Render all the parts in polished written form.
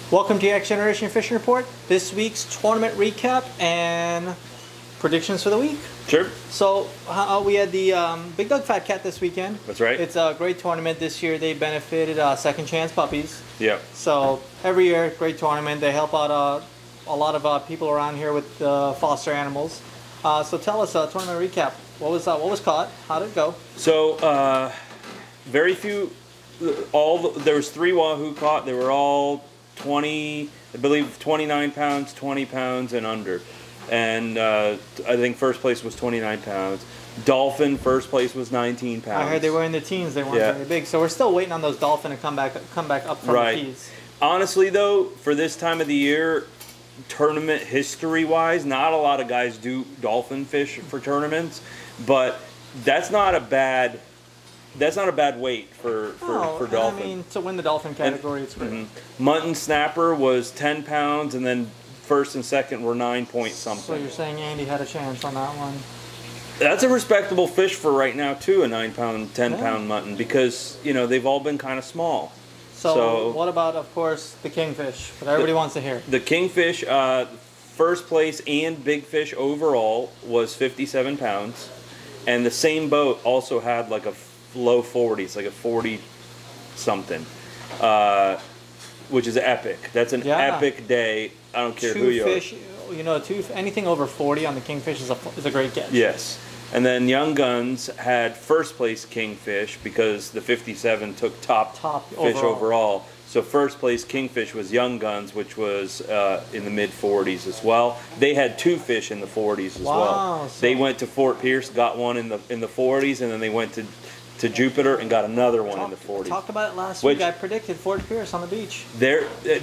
Welcome to the X Generation Fishing Report. This week's tournament recap and predictions for the week. Sure. So we had the Big Dog Fat Cat this weekend. That's right. It's a great tournament this year. They benefited Second Chance Puppies. Yeah. So every year, great tournament. They help out a lot of people around here with foster animals. So tell us tournament recap. What was caught? How did it go? So very few. There was 3 wahoo caught. They were all 20, I believe 29 pounds, 20 pounds, and under. And I think first place was 29 pounds. Dolphin first place was 19 pounds. I heard they were in the teens. They weren't very big. So we're still waiting on those dolphin to come back up from the tees. Honestly, though, for this time of the year, tournament history-wise, not a lot of guys do dolphin fish for tournaments, but that's not a bad weight for dolphin. I mean, to win the dolphin category, it's great. Mutton snapper was 10 pounds, and then first and second were 9 point something. So you're saying Andy had a chance on that one? That's a respectable fish for right now too, a 9-pound, 10-pound mutton, because they've all been kind of small. So what about, of course, the kingfish that everybody wants to hear? The kingfish, first place and big fish overall was 57 pounds, and the same boat also had like a low 40s, like a 40 something, which is epic. That's an epic day. I don't care who you are. Anything over 40 on the kingfish is a great catch. Yes. And then Young Guns had first place kingfish because the 57 took top fish overall. So first place kingfish was Young Guns, which was in the mid 40s as well. They had 2 fish in the 40s as well. They went to Fort Pierce, got one in the 40s, and then they went to Jupiter and got another one in the 40s. Talked about it last week. I predicted Fort Pierce on the beach.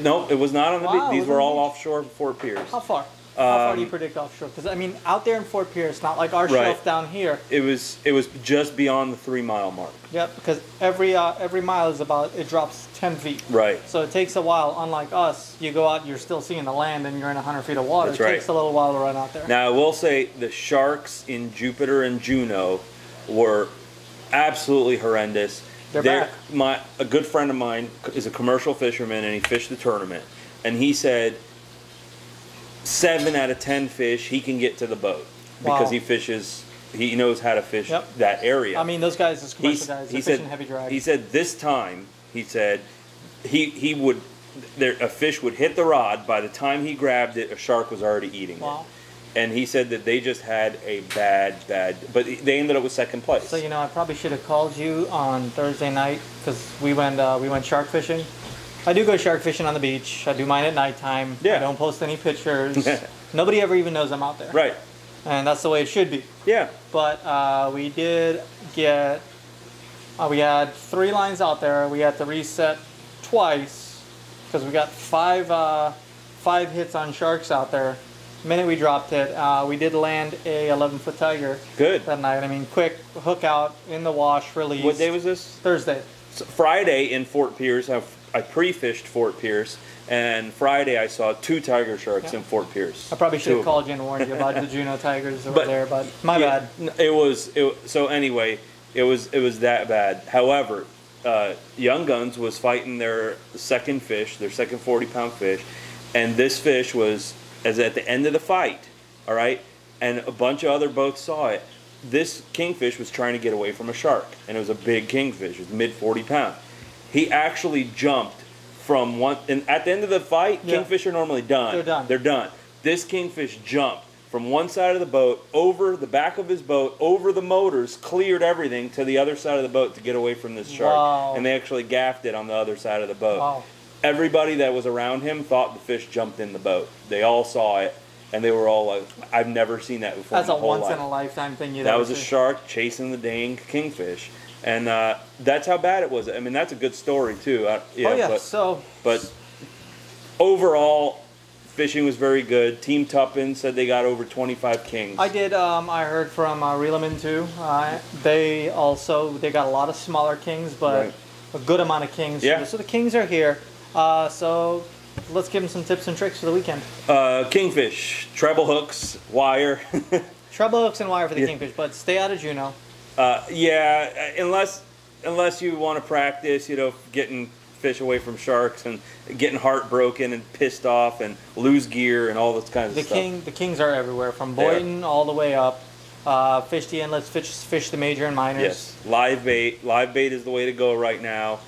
No, it was not on the beach. These were all offshore Fort Pierce. How far? How far do you predict offshore? Because I mean, out there in Fort Pierce, not like our shelf down here. It was just beyond the 3-mile mark. Yep, because every mile is it drops 10 feet. Right. So it takes a while. Unlike us, you go out, you're still seeing the land, and you're in 100 feet of water. That's it takes a little while to run out there. Now I will say the sharks in Jupiter and Juneau were absolutely horrendous. They're back. A good friend of mine is a commercial fisherman, and he fished the tournament, and he said 7 out of 10 fish he can get to the boat because he knows how to fish that area. I mean, those guys, those commercial guys, they're fishing heavy drag. He said this time, he said a fish would hit the rod. By the time he grabbed it, a shark was already eating it. And he said that they just had a bad, but they ended up with second place. So I probably should have called you on Thursday night because we went shark fishing. I do go shark fishing on the beach. I do mine at nighttime. I don't post any pictures. Nobody ever even knows I'm out there. Right. And that's the way it should be. Yeah. But we did get. We had 3 lines out there. We had to reset twice because we got 5 hits on sharks out there. The minute we dropped it, we did land a 11-foot tiger. Good. That night. I mean, quick hook out in the wash, release. What day was this? Thursday. So Friday in Fort Pierce. I pre-fished Fort Pierce, and Friday I saw 2 tiger sharks in Fort Pierce. I probably should have called you and warned you about the Juneau tigers over there, but my bad. So anyway, it was that bad. However, Young Guns was fighting their second 40-pound fish, and this fish was at the end of the fight, all right, and a bunch of other boats saw it. This kingfish was trying to get away from a shark, and it was a big kingfish. It was mid 40-pound. He actually jumped from one, and at the end of the fight, kingfish are normally done. They're done. This kingfish jumped from one side of the boat, over the back of his boat, over the motors, cleared everything to the other side of the boat to get away from this shark. And they actually gaffed it on the other side of the boat. Everybody that was around him thought the fish jumped in the boat. They all saw it, and they were all like, I've never seen that before. That's a once-in-a-lifetime thing you'd That ever was a see. shark chasing the dang kingfish. And that's how bad it was. I mean, that's a good story, too. But overall, fishing was very good. Team Tuppin said they got over 25 kings. I did. I heard from Reelaman, too. They got a lot of smaller kings, but a good amount of kings. Yeah. So the kings are here. So let's give them some tips and tricks for the weekend. Kingfish, treble hooks, wire. Treble hooks and wire for the kingfish, but stay out of Juneau. Unless you want to practice, getting fish away from sharks and getting heartbroken and pissed off and lose gear and all this kind of stuff. The kings are everywhere, from Boynton all the way up. Fish the inlets, fish the major and minors. Yes, live bait is the way to go right now.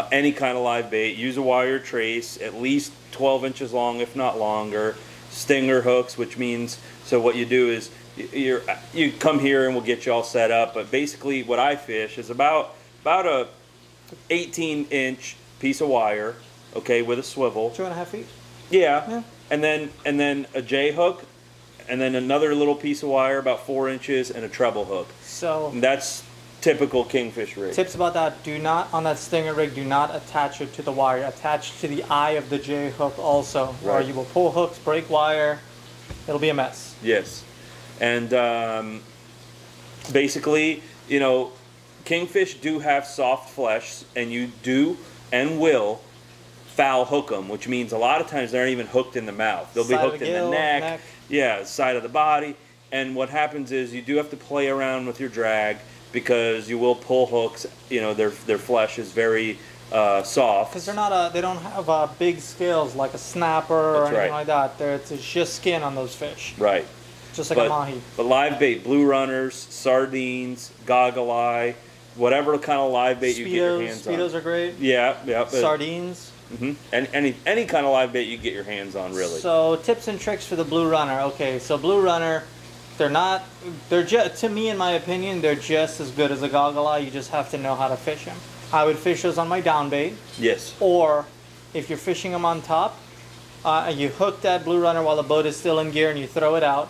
Any kind of live bait. Use a wire trace, at least 12 inches long, if not longer. Stinger hooks, which means, so what you do is you come here and we'll get you all set up. But basically, what I fish is about a 18-inch piece of wire, okay, with a swivel. 2.5 feet. Yeah. And then a J hook, and then another little piece of wire about 4 inches, and a treble hook. So and that's typical kingfish rig. Tips about that: do not, on that stinger rig, do not attach it to the wire. Attach to the eye of the J hook also, or you will pull hooks, break wire. It'll be a mess. Yes, and basically, you know, kingfish do have soft flesh, and you do and will foul hook them, which means a lot of times they aren't even hooked in the mouth. They'll be hooked in the neck, yeah, side of the body. And what happens is you do have to play around with your drag, because you will pull hooks. You know, their flesh is very soft. Because they don't have big scales like a snapper or anything like that. It's just skin on those fish. Right. Just like a mahi. But live bait, blue runners, sardines, goggle eye, whatever kind of live bait you get your hands on. Speedos are great. Yeah. Sardines. And any kind of live bait you get your hands on, really. So tips and tricks for the blue runner. Okay, so blue runner, they're just, to me, in my opinion, they're just as good as a goggle eye. You just have to know how to fish them. I would fish those on my down bait. Yes. Or if you're fishing them on top, you hook that blue runner while the boat is still in gear and you throw it out.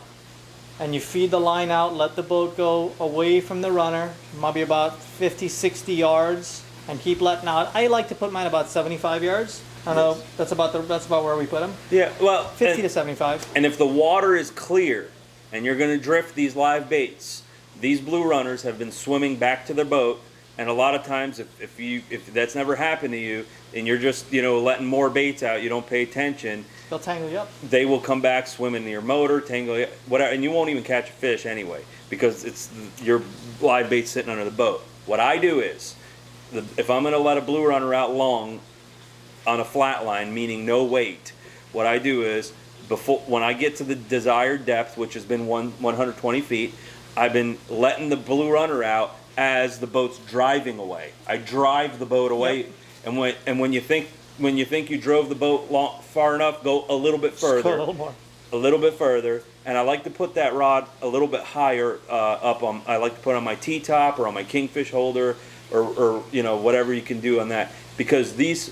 And you feed the line out, let the boat go away from the runner, maybe about 50, 60 yards, and keep letting out. I like to put mine about 75 yards. I don't know, that's about where we put them. Yeah, well, 50 to 75. And if the water is clear and you're going to drift these live baits, these blue runners have been swimming back to their boat. And a lot of times, if that's never happened to you, and you're just, you know, letting more baits out, you don't pay attention, they'll tangle you up. They will come back, swim into your motor, tangle you, whatever, and you won't even catch a fish anyway, because it's your live bait sitting under the boat. What I do is, if I'm going to let a blue runner out long on a flat line, meaning no weight, what I do is, when I get to the desired depth, which has been 120 feet, I've been letting the blue runner out as the boat's driving away. I drive the boat away, yep. and when you think you drove the boat far enough, go a little bit further. Just go a little more. A little bit further, and I like to put that rod a little bit higher up on. I like to put it on my T-top or on my kingfish holder, or you know, whatever you can do on that, because these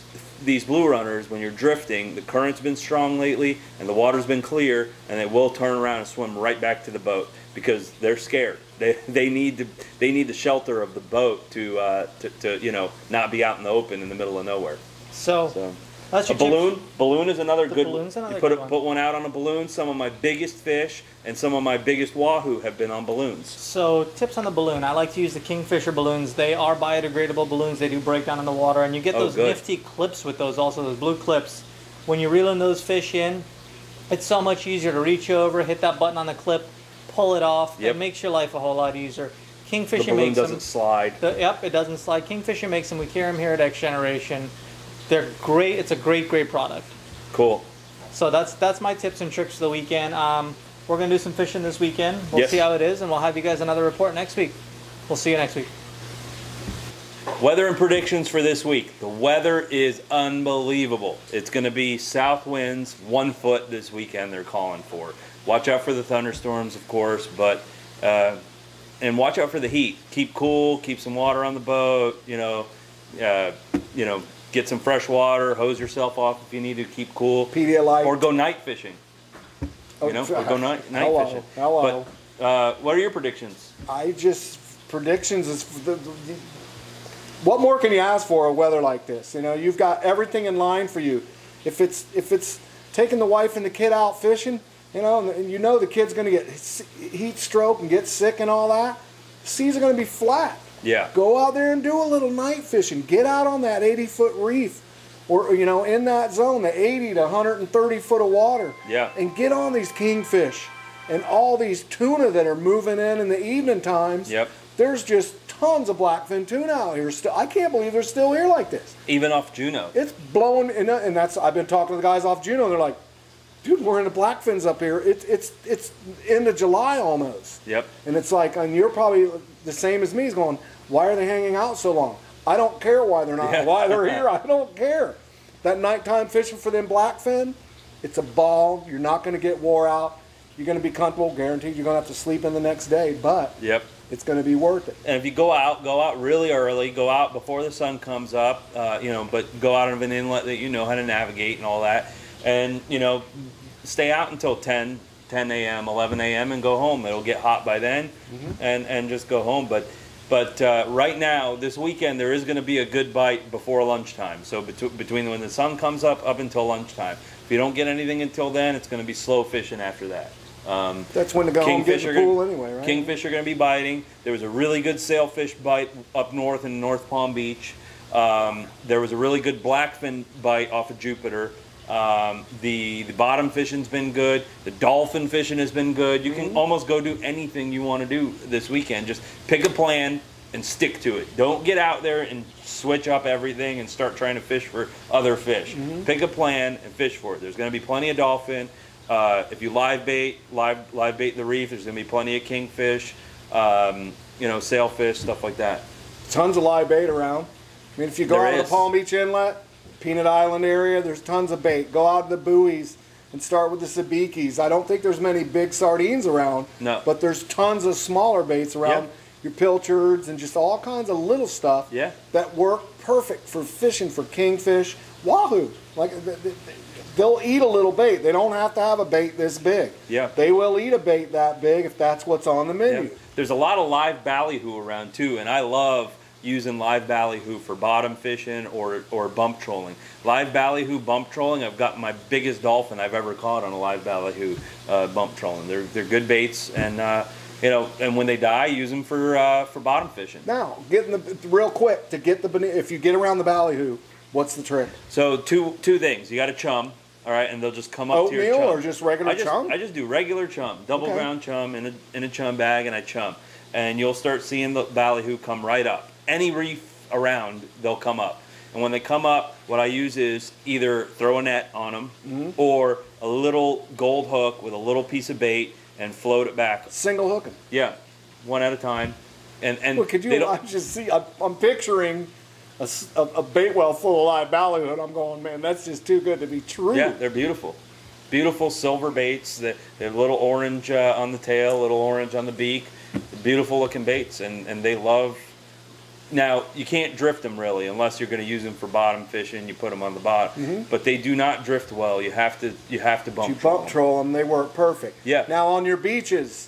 blue runners, when you're drifting, the current's been strong lately and the water's been clear, and they will turn around and swim right back to the boat because they're scared. They need the shelter of the boat to you know, not be out in the open in the middle of nowhere. So that's a your balloon. tips. Balloon is another good. Balloon's another you good one. put one out on a balloon. Some of my biggest fish and some of my biggest wahoo have been on balloons. So tips on the balloon. I like to use the Kingfisher balloons. They are biodegradable balloons. They do break down in the water, and you get those nifty clips with those. Also, those blue clips. When you're reeling those fish in, it's so much easier to reach over, hit that button on the clip, pull it off. Yep. It makes your life a whole lot easier. Kingfisher the balloon makes doesn't slide. Yep, it doesn't slide. Kingfisher makes them. We carry them here at X Generation. They're great. It's a great product. Cool. So that's my tips and tricks for the weekend. We're going to do some fishing this weekend. We'll see how it is, and we'll have you guys another report next week. We'll see you next week. Weather and predictions for this week. The weather is unbelievable. It's going to be south winds, 1 foot this weekend they're calling for. Watch out for the thunderstorms, of course, but and watch out for the heat. Keep cool, keep some water on the boat, you know, get some fresh water, hose yourself off if you need to keep cool. Pedialyte. Or go night fishing. You know, or go night fishing. Hello. But what are your predictions? Predictions is what more can you ask for a weather like this? You know, you've got everything in line for you. If it's taking the wife and the kid out fishing, you know, and you know the kid's going to get heat stroke and get sick and all that, the seas are going to be flat. Yeah. Go out there and do a little night fishing. Get out on that 80-foot reef, or you know, in that zone, the 80 to 130 foot of water. Yeah. And get on these kingfish and all these tuna that are moving in the evening times. Yep. There's just tons of blackfin tuna out here still. I can't believe they're still here like this. Even off Juneau. It's blowing, and that's, I've been talking to the guys off Juneau. They're like, dude, we're in the blackfins up here. It's into July almost. Yep. And it's like, and you're probably the same as me. Is going, why are they hanging out so long? I don't care why they're not. Yeah. Why they're here, I don't care. That nighttime fishing for them blackfin, it's a ball. You're not going to get wore out. You're going to be comfortable, guaranteed. You're going to have to sleep in the next day, but yep, it's going to be worth it. And if you go out really early. Go out before the sun comes up. You know, but go out of an inlet that you know how to navigate and all that. And you know, stay out until 10 a.m., 11 a.m. and go home. It'll get hot by then, and just go home. But right now, this weekend, there is going to be a good bite before lunchtime. So between when the sun comes up until lunchtime. If you don't get anything until then, it's going to be slow fishing after that. That's when to go home and get in the pool anyway, right? Kingfish are going to be biting. There was a really good sailfish bite up north in North Palm Beach. There was a really good blackfin bite off of Jupiter. The bottom fishing's been good. The dolphin fishing has been good. You can almost go do anything you want to do this weekend. Just pick a plan and stick to it. Don't get out there and switch up everything and start trying to fish for other fish. Pick a plan and fish for it. There's going to be plenty of dolphin. If you live bait the reef, there's going to be plenty of kingfish, you know, sailfish, stuff like that. Tons of live bait around. I mean, if you go out to the Palm Beach Inlet, Peanut Island area, there's tons of bait. Go out to the buoys and start with the sabikis. I don't think there's many big sardines around, but there's tons of smaller baits around. Yep. Your pilchards and just all kinds of little stuff that work perfect for fishing for kingfish, wahoo. Like they'll eat a little bait. They don't have to have a bait this big. Yeah. They will eat a bait that big if that's what's on the menu. Yeah. There's a lot of live ballyhoo around too, and I love using live ballyhoo for bottom fishing or bump trolling. Live ballyhoo bump trolling, I've got my biggest dolphin I've ever caught on a live ballyhoo bump trolling. They're good baits, and you know, and when they die, use them for bottom fishing. Now, real quick to get if you get around the ballyhoo, what's the trick? So two things. You got to chum, all right, and they'll just come up to your chum. Oatmeal or just regular chum? I just do regular chum, double ground chum in a chum bag, and I chum, and you'll start seeing the ballyhoo come right up. Any reef around, they'll come up. And when they come up, what I use is either throw a net on them or a little gold hook with a little piece of bait and float it back. Single hooking. Yeah, one at a time. And well, could you? I just see. I'm picturing a bait well full of live ballyhoo, and I'm going, man, that's just too good to be true. Yeah, they're beautiful. Beautiful silver baits. They have a little orange on the tail, a little orange on the beak. Beautiful looking baits, and they love. Now, you can't drift them really unless you're going to use them for bottom fishing. You put them on the bottom, but they do not drift well. You have to bump troll them. They work perfect. Yeah. Now on your beaches,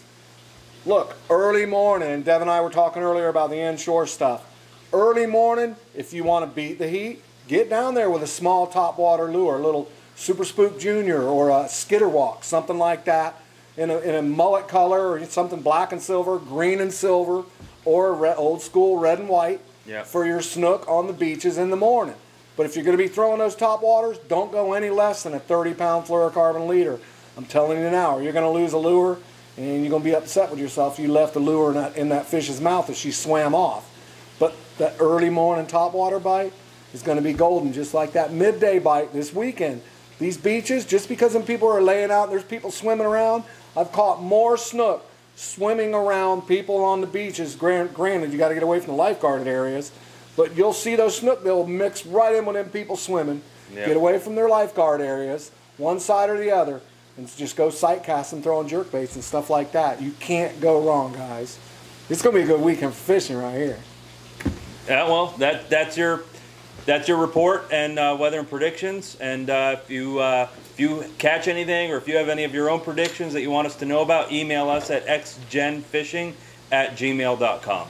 look, early morning. Dev and I were talking earlier about the inshore stuff. Early morning, if you want to beat the heat, get down there with a small topwater lure, a little Super Spook Junior or a Skitterwalk, something like that, in a mullet color or something black and silver, green and silver, or old school red and white for your snook on the beaches in the morning. But if you're going to be throwing those top waters, don't go any less than a 30-pound fluorocarbon leader. I'm telling you now, you're going to lose a lure, and you're going to be upset with yourself if you left the lure in that fish's mouth if she swam off. But that early morning topwater bite is going to be golden, just like that midday bite this weekend. These beaches, just because some people are laying out and there's people swimming around, I've caught more snook swimming around people on the beaches. Granted, you got to get away from the lifeguarded areas, but you'll see those snook, they'll mix right in with them people swimming. Get away from their lifeguard areas, one side or the other, and just go sight casting, throwing jerk baits and stuff like that. You can't go wrong, guys. It's going to be a good weekend for fishing right here. Yeah, well, that's your report and weather and predictions. And if you catch anything or if you have any of your own predictions that you want us to know about, email us at xgenfishing@gmail.com.